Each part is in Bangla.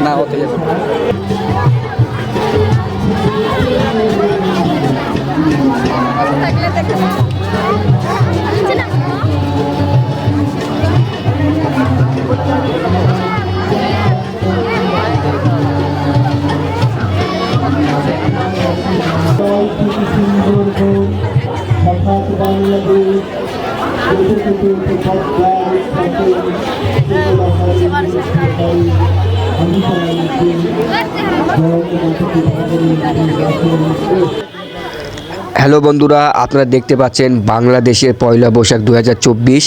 না হতে যাবে হ্যালো বন্ধুরা, আপনারা দেখতে পাচ্ছেন বাংলাদেশের পয়লা বৈশাখ 2024।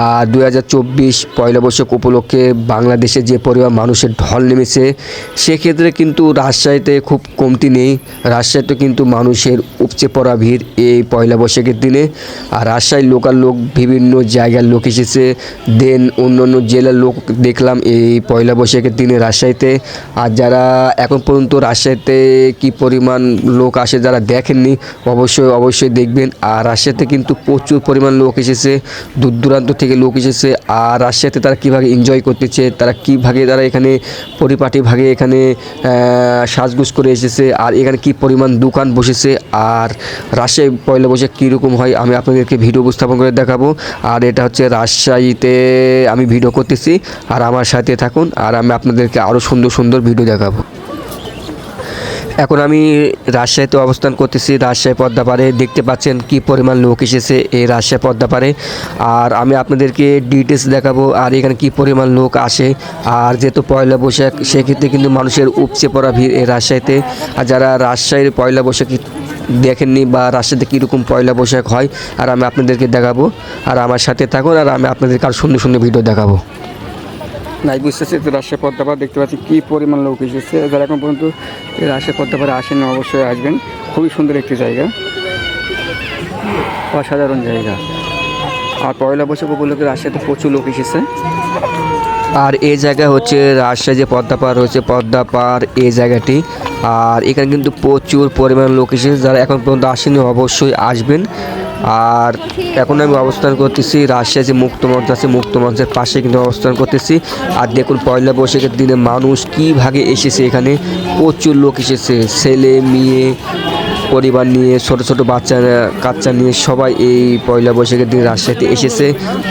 আর 2024 পয়লা বৈশাখ উপলক্ষে বাংলাদেশে যে পরিমাণ মানুষের ঢল নেমেছে, সেক্ষেত্রে কিন্তু রাজশাহীতে খুব কমতি নেই। রাজশাহীতে কিন্তু মানুষের উপচে পড়া ভিড় এই পয়লা বৈশাখের দিনে। আর রাজশাহীর লোকাল লোক, বিভিন্ন জায়গার লোক এসেছে, দেন অন্য অন্য জেলার লোক দেখলাম এই পয়লা বৈশাখের দিনে রাজশাহীতে। আর যারা এখন পর্যন্ত রাজশাহীতে কী পরিমাণ লোক আসে যারা দেখেননি, অবশ্যই দেখবেন। আর রাজশাহীতে কিন্তু প্রচুর পরিমাণ লোক এসেছে, দূর দূরান্ত থেকে লোক এসেছে। আর রাজশাহীতে তারা কীভাবে এনজয় করতেছে, তারা এখানে পরিপাটিভাবে এখানে সাজগোজ করে এসেছে। আর এখানে কি পরিমাণ দোকান বসেছে, আর রাজশাহী পয়লা বৈশাখ কীরকম হয় আমি আপনাদেরকে ভিডিও উপস্থাপন করে দেখাবো। আর এটা হচ্ছে রাজশাহীতে আমি ভিডিও করতেছি, আর আমার সাথে থাকুন, আর আমি আপনাদেরকে আরও সুন্দর সুন্দর ভিডিও দেখাবো। এখন আমি রাজশাহীতে অবস্থান করতেছি, রাজশাহী পদ্মাপাড়ে। দেখতে পাচ্ছেন কি পরিমাণ লোক এসেছে এই রাজশাহী পদ্মাপাড়ে, আর আমি আপনাদেরকে ডিটেলস দেখাবো আর এখানে কি পরিমাণ লোক আসে। আর যেহেতু পয়লা বৈশাখ, সেক্ষেত্রে কিন্তু মানুষের উপচে পড়া ভিড় এই রাজশাহীতে। আর যারা রাজশাহীর পয়লা বৈশাখ দেখেননি বা রাজশাহীতে কীরকম পয়লা বৈশাখ হয়, আর আমি আপনাদেরকে দেখাবো। আর আমার সাথে থাকুন, আর আমি আপনাদেরকে আর সুন্দর সুন্দর ভিডিও দেখাবো। নাই বুঝতেছি তো রাজশাহী পদ্মাপাড় দেখতে পাচ্ছি কী পরিমাণ লোক এসেছে। যারা এখন পর্যন্ত রাজশাহী পদ্মাপাড়ে আসেন অবশ্যই আসবেন, খুবই সুন্দর একটি জায়গা, অসাধারণ জায়গা। আর পয়লা বৈশাখ উপলক্ষে রাজশাহীতে প্রচুর লোক এসেছে। আর এই জায়গা হচ্ছে রাজশাহী যে পদ্মাপাড় রয়েছে, পদ্মাপাড় এই জায়গাটি। আর এখানে কিন্তু প্রচুর পরিমাণ লোক এসেছে, যারা এখন পর্যন্ত আসেনি অবশ্যই আসবেন। আর এখন আমি অবস্থান করতেছি রাজশাহী যে মুক্তমঞ্চ আছে, মুক্তমঞ্চের পাশে কিন্তু অবস্থান করতেছি। আর দেখুন পয়লা বৈশাখের দিনে মানুষ কীভাবে এসেছে, এখানে প্রচুর লোক এসেছে, ছেলে মেয়ে পরিবার নিয়ে, ছোট ছোট কাচ্চা নিয়ে সবাই এই পয়লা বৈশাখের দিন রাজশাহীতে এসেছে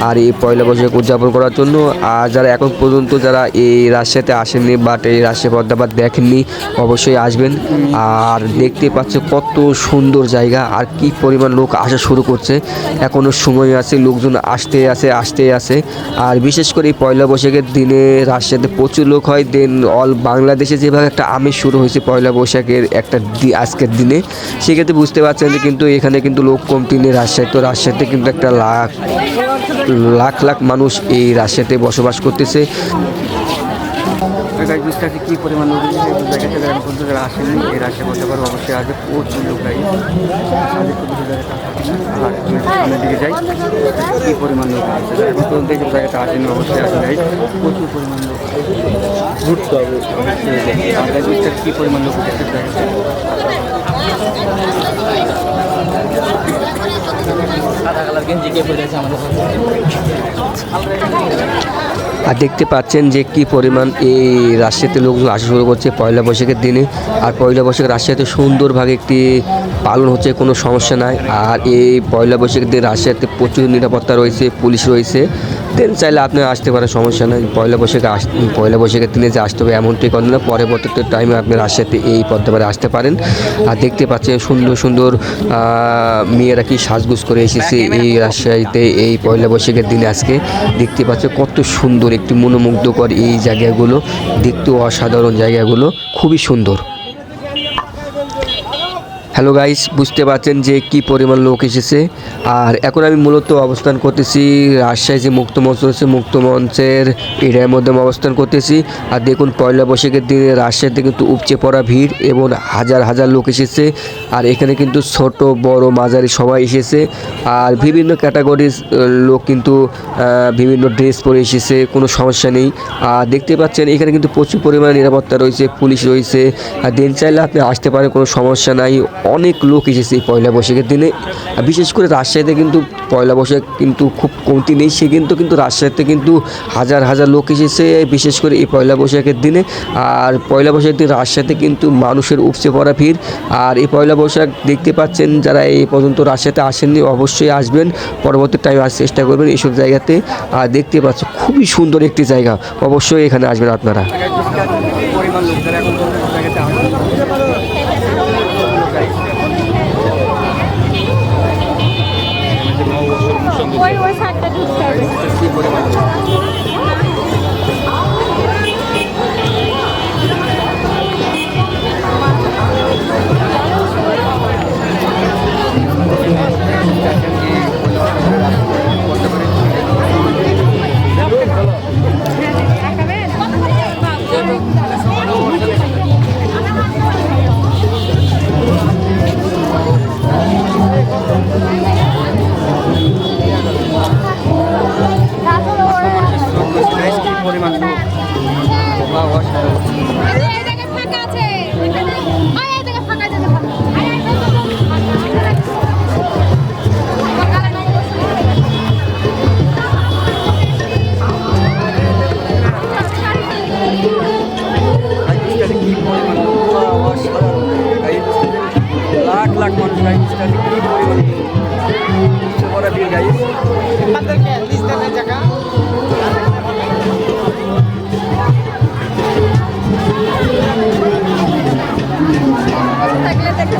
আর এই পয়লা বৈশাখ উদযাপন করার জন্য। আর যারা এখন পর্যন্ত যারা এই রাজশাহীতে আসেননি বাট এই রাজশাহী পদ্মাপাড় দেখেননি, অবশ্যই আসবেন। আর দেখতে পাচ্ছে কত সুন্দর জায়গা, আর কি পরিমাণ লোক আসা শুরু করছে। এখনও সময় আছে, লোকজন আসতে আছে। আর বিশেষ করে এই পয়লা বৈশাখের দিনে রাজশাহীতে প্রচুর লোক হয়। দেন অল বাংলাদেশে যেভাবে একটা আমেজ শুরু হয়েছে পয়লা বৈশাখের একটা আজকের দিনে, সেক্ষেত্রে বুঝতে পারছেন যে কিন্তু এখানে কিন্তু লোক কমতি নেই রাজশাহী। তো রাজশাহীতে কিন্তু একটা লাখ মানুষ এই রাজশাহীতে বসবাস করতেছে। কী পরিমাণ লোক যারা আসেনি এই রাজশাহী পদ্মাপাড় অবশ্যই আসবে, প্রচুর লোক গাড়ি দিকে যাই। কী পরিমাণ লোক আছে এখন পর্যন্ত এই জায়গাটা আসেনি, অবশ্যই আসে গাড়ি, প্রচুর পরিমাণ লোক ঘুরতে হবে। কী পরিমাণ লোক আর দেখতে পাচ্ছেন যে কি পরিমাণ এই রাজশাহীতে লোকজন আসা শুরু করছে পয়লা বৈশাখের দিনে। আর পয়লা বৈশাখ রাজশাহীতে সুন্দরভাবে একটি পালন হচ্ছে, কোনো সমস্যা নাই। আর এই পয়লা বৈশাখের দিনে রাজশাহীতে প্রচুর নিরাপত্তা রয়েছে, পুলিশ রয়েছে। দেন চাইলে আপনি আসতে পারেন, সমস্যা নাই। পয়লা বৈশাখের দিনে যে আসতে হবে এমনটি করেন না, পরবর্তী টাইমে আপনি রাজশাহীতে এই পদ্মাপাড়ে আসতে পারেন। আর দেখতে পাচ্ছেন সুন্দর সুন্দর মেয়েরা কি সাজগোজ করে এসেছে এই রাজশাহীতে এই পয়লা বৈশাখের দিনে। আজকে দেখতে পাচ্ছে কত সুন্দর একটি মনোমুগ্ধকর এই জায়গাগুলো, দেখতেও অসাধারণ জায়গাগুলো, খুবই সুন্দর। হ্যালো গাইস, বুঝতে পারছেন যে কি পরিমাণ লোক এসেছে। আর এখন আমি মূলত অবস্থান করতেছি রাজশাহী যে মুক্ত মঞ্চ রয়েছে, মুক্ত মঞ্চের এরিয়ার মধ্যে আমি অবস্থান করতেছি। আর দেখুন পয়লা বৈশাখের দিনে রাজশাহীতে কিন্তু উপচে পড়া ভিড় এবং হাজার হাজার লোক এসেছে। আর এখানে কিন্তু ছোট বড় মাঝারি সবাই এসেছে। আর বিভিন্ন ক্যাটাগরির লোক কিন্তু বিভিন্ন ড্রেস পরে এসেছে, কোনো সমস্যা নেই। আর দেখতে পাচ্ছেন এখানে কিন্তু প্রচুর পরিমাণে নিরাপত্তা রয়েছে, পুলিশ রয়েছে। আর দিন চাইলে আপনি আসতে পারেন, কোনো সমস্যা নাই। অনেক লোক এসেছে এই পয়লা বৈশাখের দিনে। বিশেষ করে রাজশাহীতে কিন্তু পয়লা বৈশাখ কিন্তু খুব কমতি নেই, সে কিন্তু রাজশাহীতে কিন্তু হাজার হাজার লোক এসেছে বিশেষ করে এই পয়লা বৈশাখের দিনে। আর পয়লা বৈশাখের দিন রাজশাহীতে কিন্তু মানুষের উপচে পড়া ভিড়। আর এই পয়লা বৈশাখ দেখতে পাচ্ছেন, যারা এই পর্যন্ত রাজশাহীতে আসেননি অবশ্যই আসবেন, পরবর্তী টাইমে আসার চেষ্টা করবেন এইসব জায়গাতে। আর দেখতে পাচ্ছেন খুবই সুন্দর একটি জায়গা, অবশ্যই এখানে আসবেন আপনারা। ওই সাইডটা ঢুকতে হবে। লাখ লাখ মানুষ গাইস, কি পরিমাণ বড় ভিড় গাইস। আমাদেরকে লিস্টের জায়গা থাকলে দেখতে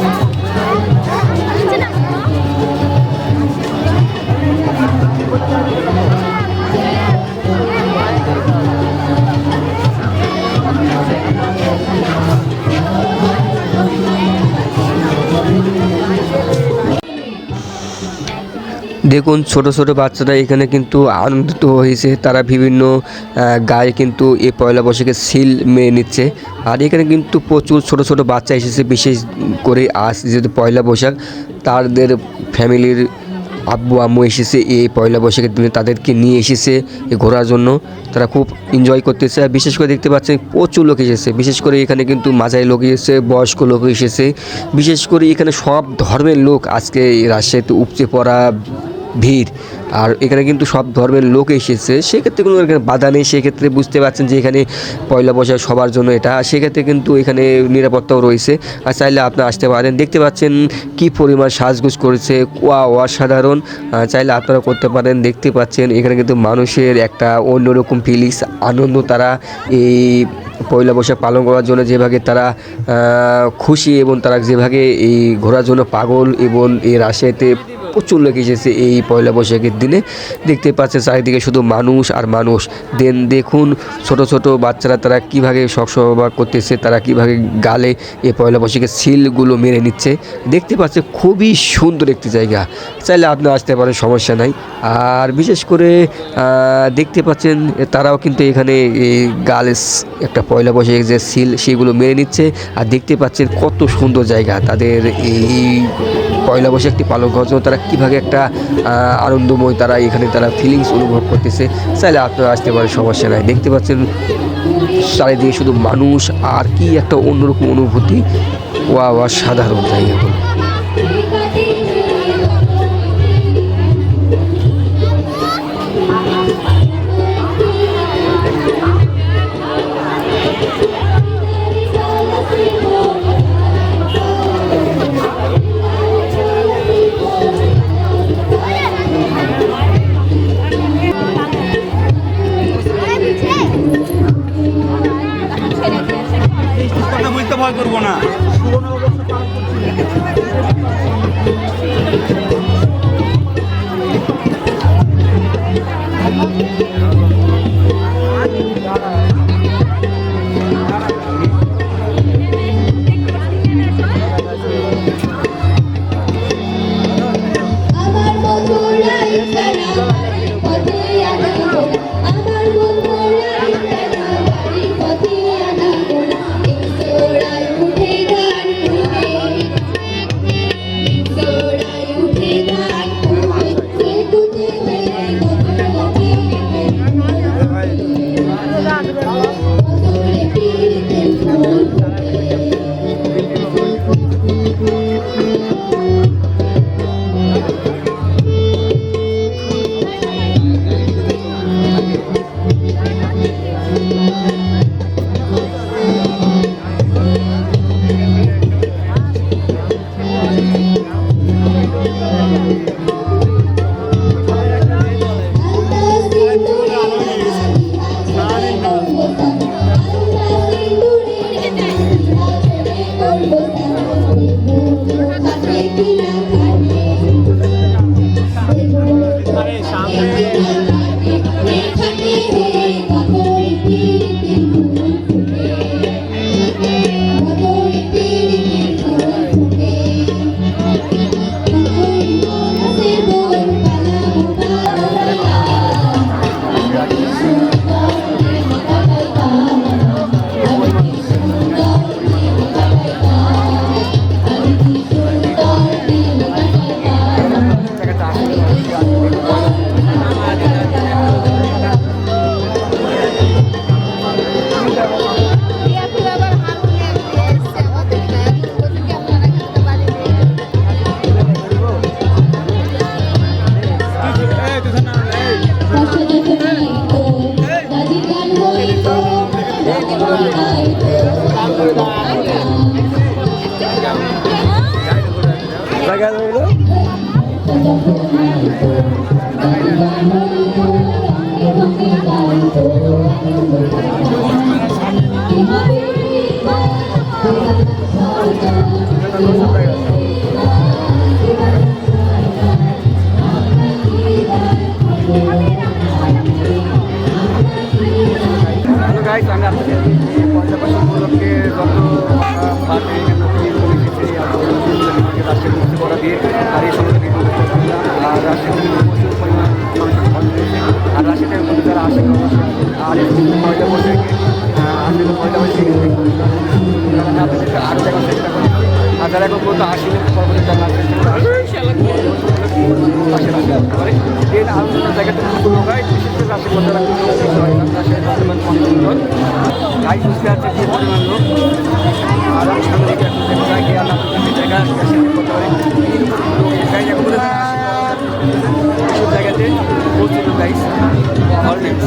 দেখুন ছোট ছোট বাচ্চারা এখানে কিন্তু আনন্দিত হয়েছে, তারা বিভিন্ন গায়ে কিন্তু এই পয়লা বৈশাখে সিল মেনে নিচ্ছে। আর এখানে কিন্তু প্রচুর ছোট ছোট বাচ্চা এসেছে, বিশেষ করে আজ যেহেতু পয়লা বৈশাখ, তাদের ফ্যামিলির আব্বু আম্মু এসেছে এই পয়লা বৈশাখের দিনে, তাদেরকে নিয়ে এসেছে ঘোরার জন্য। তারা খুব এনজয় করতেছে। আর বিশেষ করে দেখতে পাচ্ছেন প্রচুর লোক এসেছে, বিশেষ করে এখানে কিন্তু মাঝারি লোক এসেছে, বয়স্ক লোক এসেছে। বিশেষ করে এখানে সব ধর্মের লোক আজকে রাজশাহীতে উপচে পড়া ভিড়। আর এখানে কিন্তু সব ধর্মের লোক এসেছে, সেক্ষেত্রে কোনো এখানে বাধা নেই। সেক্ষেত্রে বুঝতে পারছেন যে এখানে পয়লা বৈশাখ সবার জন্য এটা, সেক্ষেত্রে কিন্তু এখানে নিরাপত্তাও রয়েছে। আর চাইলে আপনি আসতে পারেন। দেখতে পাচ্ছেন কি পরিমাণ সাজগোজ করেছে, অসাধারণ। চাইলে আপনারা করতে পারেন। দেখতে পাচ্ছেন এখানে কিন্তু মানুষের একটা অন্যরকম ফিলিংস, আনন্দ। তারা এই পয়লা বৈশাখ পালন করার জন্য যেভাবে তারা খুশি এবং তারা যেভাবে এই ঘোরার জন্য পাগল, এবং এই রাজশাহীতে প্রচুর লোক এসেছে এই পয়লা বৈশাখের দিনে। দেখতে পাচ্ছে চারিদিকে শুধু মানুষ আর মানুষ। দেখুন ছোট ছোট বাচ্চারা তারা কীভাবে শখসভা করতেছে, তারা কীভাবে গালে এই পয়লা বৈশাখের সিলগুলো মেরে নিচ্ছে। দেখতে পাচ্ছে খুবই সুন্দর একটি জায়গা, চাইলে আপনি আসতে পারেন, সমস্যা নাই। আর বিশেষ করে দেখতে পাচ্ছেন তারাও কিন্তু এখানে এই গালে একটা পয়লা বৈশাখের যে সিল সেগুলো মেরে নিচ্ছে। আর দেখতে পাচ্ছেন কত সুন্দর জায়গা তাদের এই পয়লা বৈশাখটি পালন করার জন্য। তারা কীভাবে একটা আনন্দময় তারা এখানে তারা ফিলিংস অনুভব করতেছে। চাইলে আপনারা আসতে পারেন, সমস্যা নাই। দেখতে পাচ্ছেন চারিদিকে শুধু মানুষ, আর কি একটা অন্যরকম অনুভূতি। সাধারণ জায়গাগুলো। বুঝতে ভয় করবো না। হ্যালো গাইস, আমি আপনাদের পয়লা বৈশাখ উপলক্ষে যত পার্টি রাষ্ট্রের মুক্তি করা দিয়ে আর এই সমস্ত কিছু আর রাষ্ট্রের প্রচুর পরিমাণ আর রাষ্ট্রের মধ্যে যারা আসে আর এই পয়লা বৈশাখে আসলে পয়লা বৈশাখে আপনাদেরকে আরও দেখার চেষ্টা করি আর যারা এখন পর্যন্ত আসলে পরবর্তী জানার চেষ্টা করে এই আলোচনার জায়গাটা শুরু হয় বিশেষ করে রাষ্ট্রের মধ্যে রাষ্ট্রের বর্তমান অনেক সুন্দর গাই বুঝতে আছে যে পরিমাণ লোক আর সামনে দিকে এখন দেখা যায় গিয়ে আল্লাহ জায়গা করতে পারে গাই এখন জায়গাতে প্রচুর গাইস অলরেডি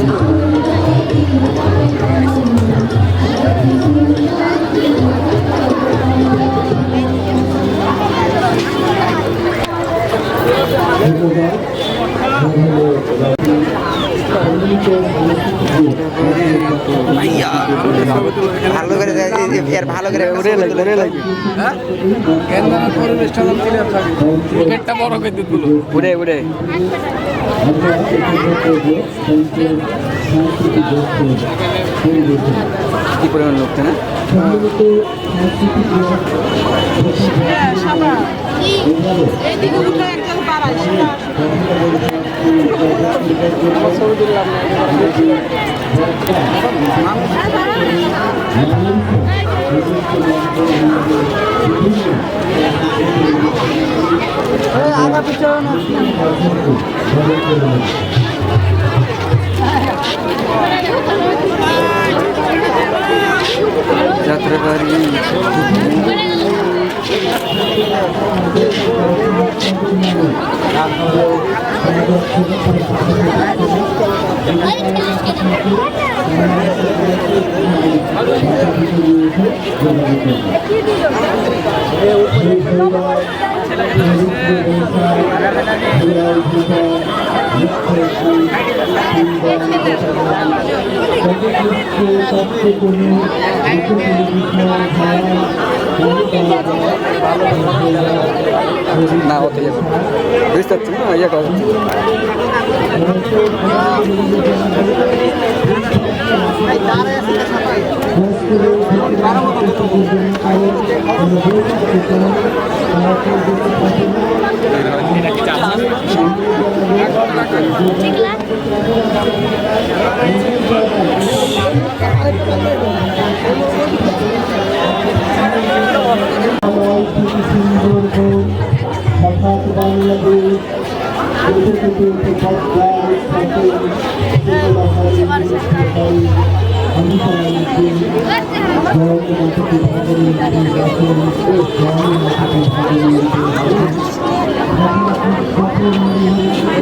ভালো করে এর ভালো করে উড়ে লাগে হ্যাঁ পরিবেশটা ক্রিকেটটা বড় করে দিল উড়ে উড়ে কি পরিমাণ লোক না আগা পিছনে যাত্রাবাড়ি না হতে যাবে বুঝতে পারছি না ইয়ে কথা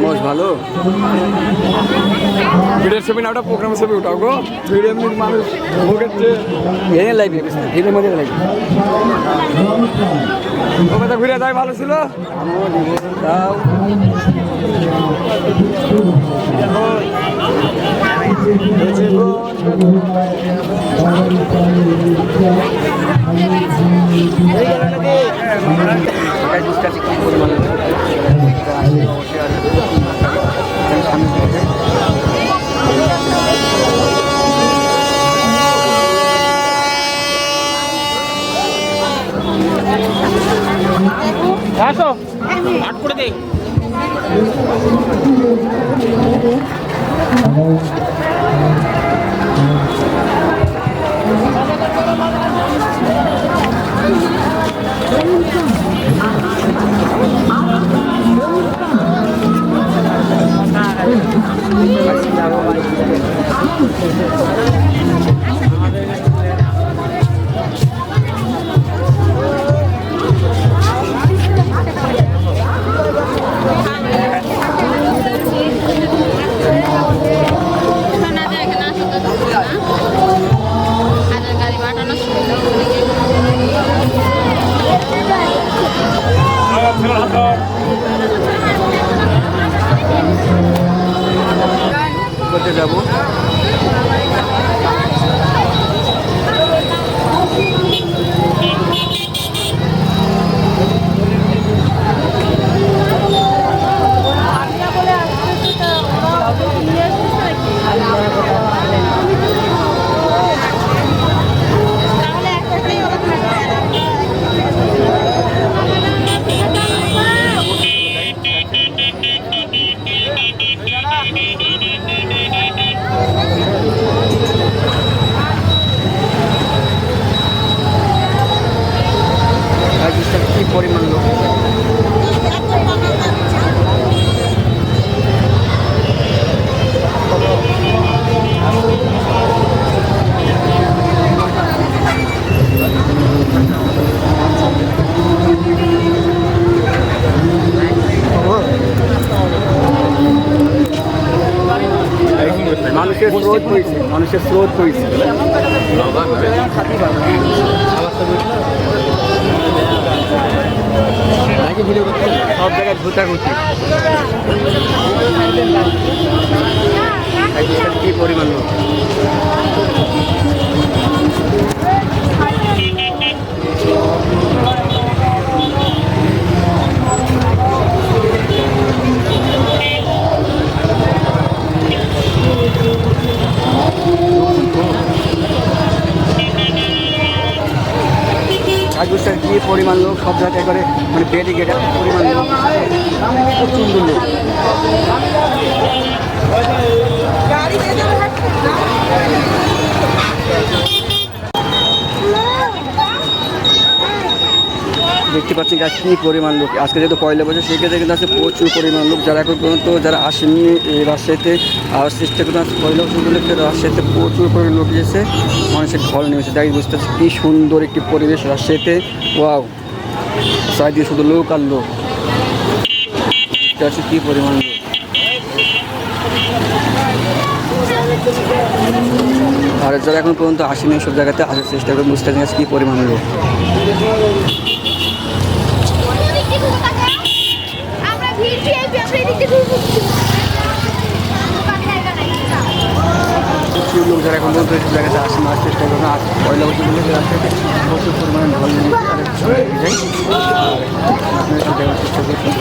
মোষ ভালো ভিডিওর ছবি না ওটা প্রোগ্রামের ছবি উঠাও গো ভিডিও এমনি মানুষ ভোগেছে এনে লাইভে ভিডিওর মধ্যে লাইভে ও কথা ঘুরে যায় ভালো ছিল তাও আসো আট করে দে করতে যাব। কি পরিমাণ লোক, মানুষের স্রোত হয়েছে, মানুষের স্রোত হয়েছে। সব জায়গায় ঘুটাঘুটি, কি পরিমাণ লোক। রাজস্থান কি পরিমাণ লোক, সব জায়গায় করে মানে ব্যারিকেড পরিমাণ লোক, প্রচণ্ড লোক। দেখতে পাচ্ছি গাছ কী পরিমাণ লোক। আজকে যেহেতু পয়লা বছর, সেক্ষেত্রে কিন্তু আছে প্রচুর পরিমাণ লোক। যারা এখন পর্যন্ত যারা আসেননি এই রাজশাহীতে আসার চেষ্টা করতে, পয়লা বছর উপলক্ষে রাজশাহীতে প্রচুর পরিমাণ লোক এসেছে, মানুষের ঢল নেমেছে। তাই বুঝতে পারছি কী সুন্দর একটি পরিবেশ রাজশাহীতে। ওয়াও, চারিদিকে শুধু লোক আর লোক, আছে কী পরিমাণ লোক। আর যারা এখন পর্যন্ত আসেনি সব জায়গাতে আসার চেষ্টা করে, বুঝতে পারছি কী পরিমাণ লোক। প্রচুর লোক যারা এখন পর্যন্ত সব জায়গাতে আসেন, আসার চেষ্টা করবেন। আজ পয়লা বছর বলে রাস্তাতে প্রচুর পরিমাণে ঢল নেমেছে। আপনারা সব দেখার চেষ্টা করছেন।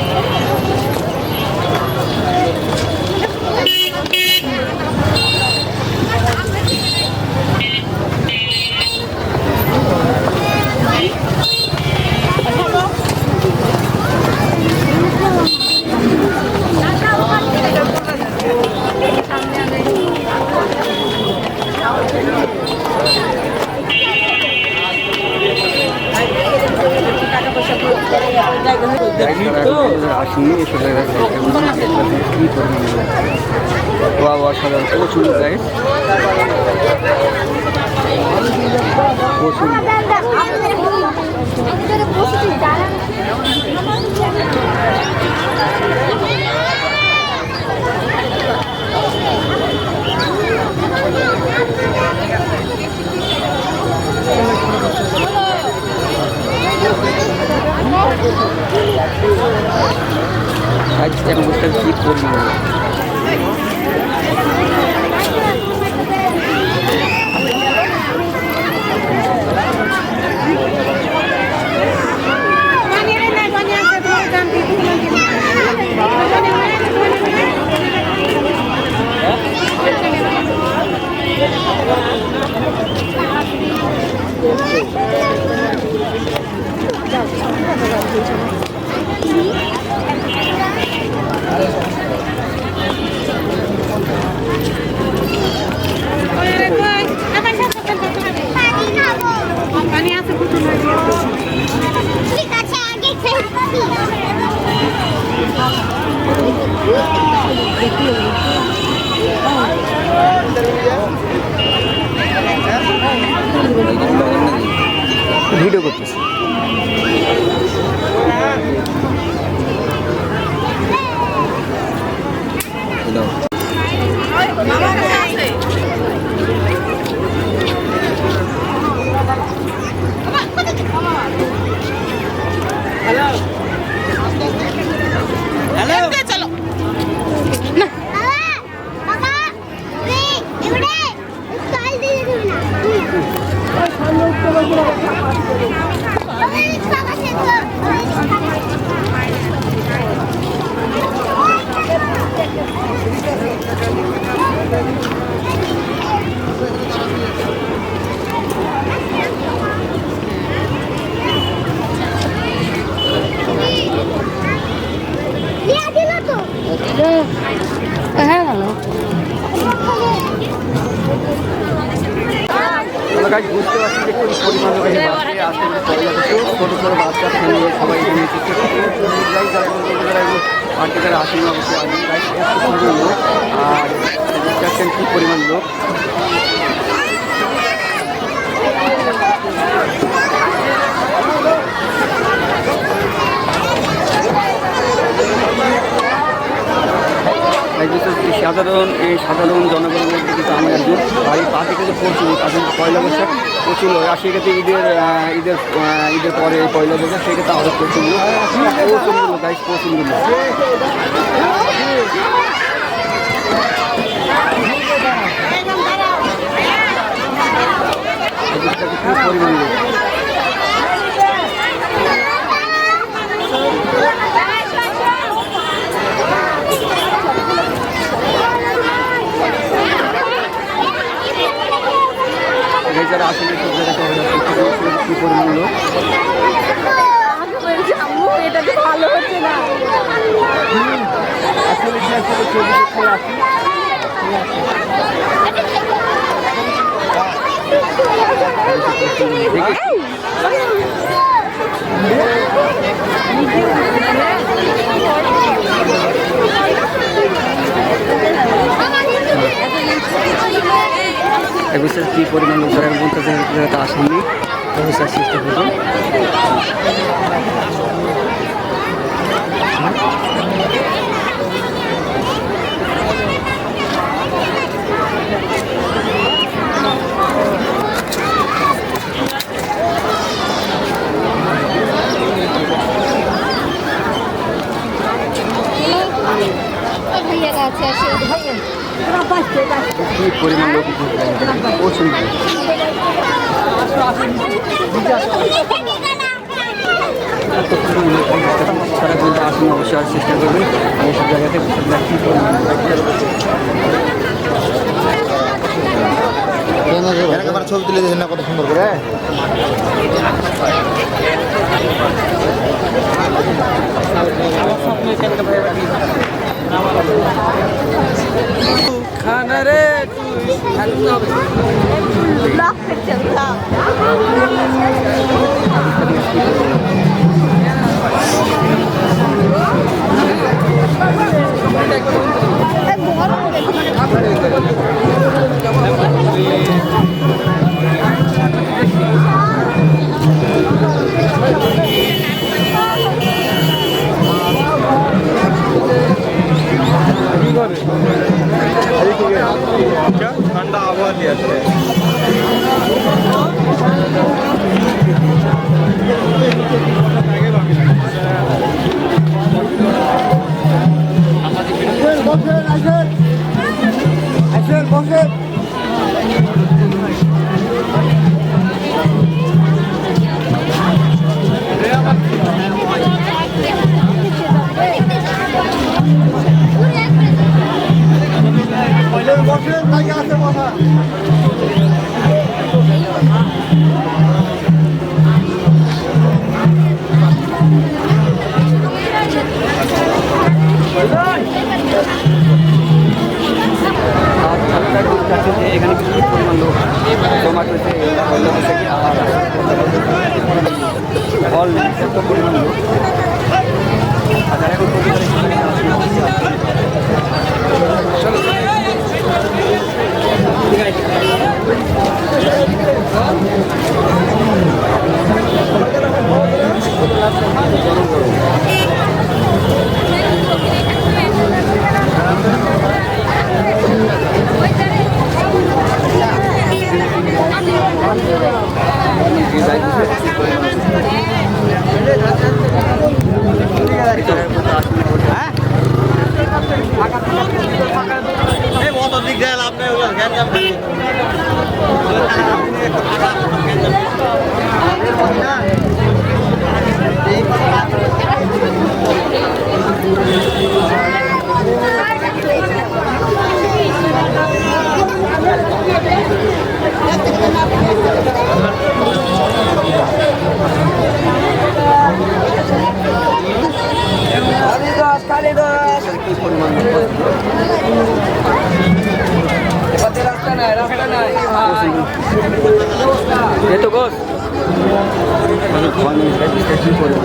আসেনি এসব জায়গায় অসাধারণ, প্রচুর জায়গায় প্রচুর। এখন বুঝতে কী পরিমাণ ভিডিও করতেছি। গাছ বুঝতে পারছি যে কি পরিমাণ লোক এখানে বাড়ছে। আজকে কিন্তু পয়লা বৈশাখ, ছোটো ছোটো বাচ্চা ফ্যামিলি সবাই এখানে এসেছে। গাছ যারা পার্টি যারা আসেন অবশ্যই আসেন গাছ, এত সুন্দর লোক। আর বুঝতে পারছেন কী পরিমাণ লোক। সাধারণ জনগণের মধ্যে কিন্তু আমি একজন। আর এই পার্টিতে যে প্রচুর তাদের পয়লা বৈশাখ প্রচুর হয়। আর সেক্ষেত্রে ঈদের পরে এই পয়লা বৈশাখ সেক্ষেত্রে আরও প্রচুর লোক, গাইস প্রচুর লোক। পরিমাণ লোক। যারা আসলে সব জায়গায় কি পরিমাণ লোক। এটা তো ভালো হচ্ছে না। এবছর কী পরিমাণ লোক যারা বলতেছে তা আসেননি, ব্যবস্থার চেষ্টা করবো। ভাইয়া আছে আসে ভাইয়া কী পরিমাণ লোক প্রচুর। তারা কিন্তু আসুন অবশ্যই আর চেষ্টা করবেন এইসব জায়গাতে কী পরিমাণ ছবি তুলে দিয়েছেন না কত সুন্দর করে। খানা রে ব্লক করছে ব্লক। ঠান্ডা আবহাওয়া দিয়ে আসবে। এখানে কিছু পরিমাণ লোক জমা করেছে হল এত পরিমাণ লোক। আর যারা এখন রাস্তা এই তো গোস ভয় নেই কি করবো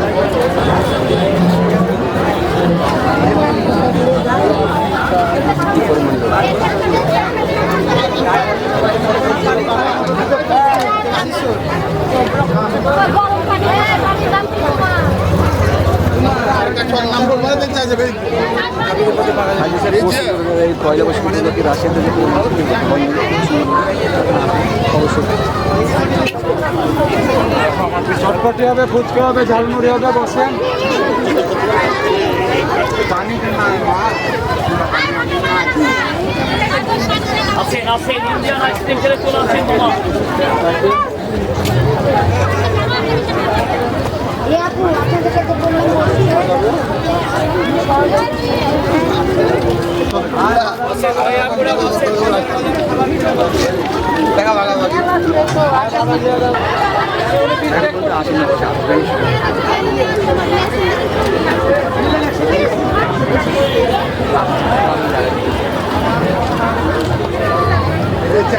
এই পয়লা বৈশাখ উপলক্ষে রাশিয়াতে যে চটপটি হবে, ফুচকা হবে, ঝালমুড়ি হবে, বসেন। পানি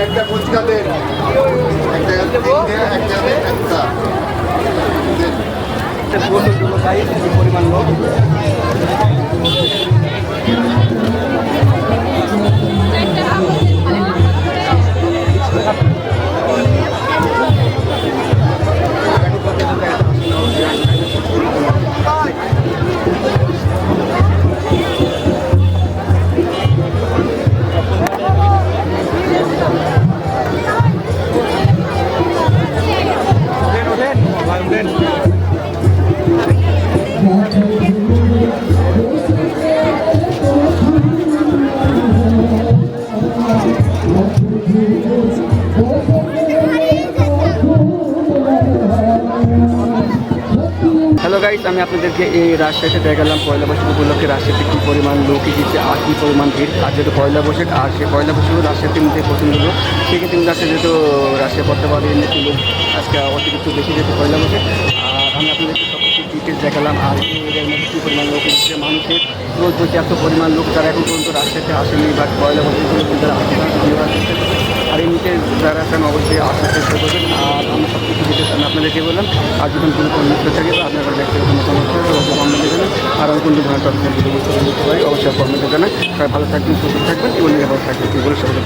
একটা ফুচকা দেন, পরিমাণ লোক হ্যালো গাইস, আমি আপনাদেরকে এই রাজশাহীতে দেখালাম পয়লা বৈশাখ উপলক্ষে রাজশাহীতে কী পরিমাণ লোক এসেছে আর কী পরিমাণ ভিড়। আর যেহেতু পয়লা বৈশাখ আর সে পয়লা বৈশাখ রাজশাহীতে মধ্যে পছন্দ হলো, সেক্ষেত্রে কিন্তু রাজশাহী যেহেতু রাজশাহী পড়তে পারে এমনি লোক আজকে অতিরিক্ত বেশি যেহেতু পয়লা বৈশাখ। আর আমি আপনাদেরকে সব কিছু ডিটেলস দেখালাম আর এই এরিয়ার মধ্যে কী পরিমাণ লোক এসেছে, মানুষের রোজ রোজ এত পরিমাণ লোক যারা এখন পর্যন্ত রাজশাহীতে আসেনি বা পয়লা বৈশাখগুলো কিন্তু তারা আসতে আর এমনিতে যারা আছেন অবশ্যই আসার চেষ্টা করবেন। আর আমি সব কিছু ডিটেলস আমি আপনাদেরকে বললাম। আর যখন কোনো মিত্র থাকে বা আপনারা দেখতে কোনো সমস্যা হবে অবশ্যই কমেন্টে জানান। আর আমি কোন ধরনের টপিকের ভিডিও বুঝতে পারি অবশ্যই কমেন্টে জানান। সবাই ভালো থাকবেন, সুস্থ থাকবেন এবং নিরাপদ থাকবেন। কি বলে সবাই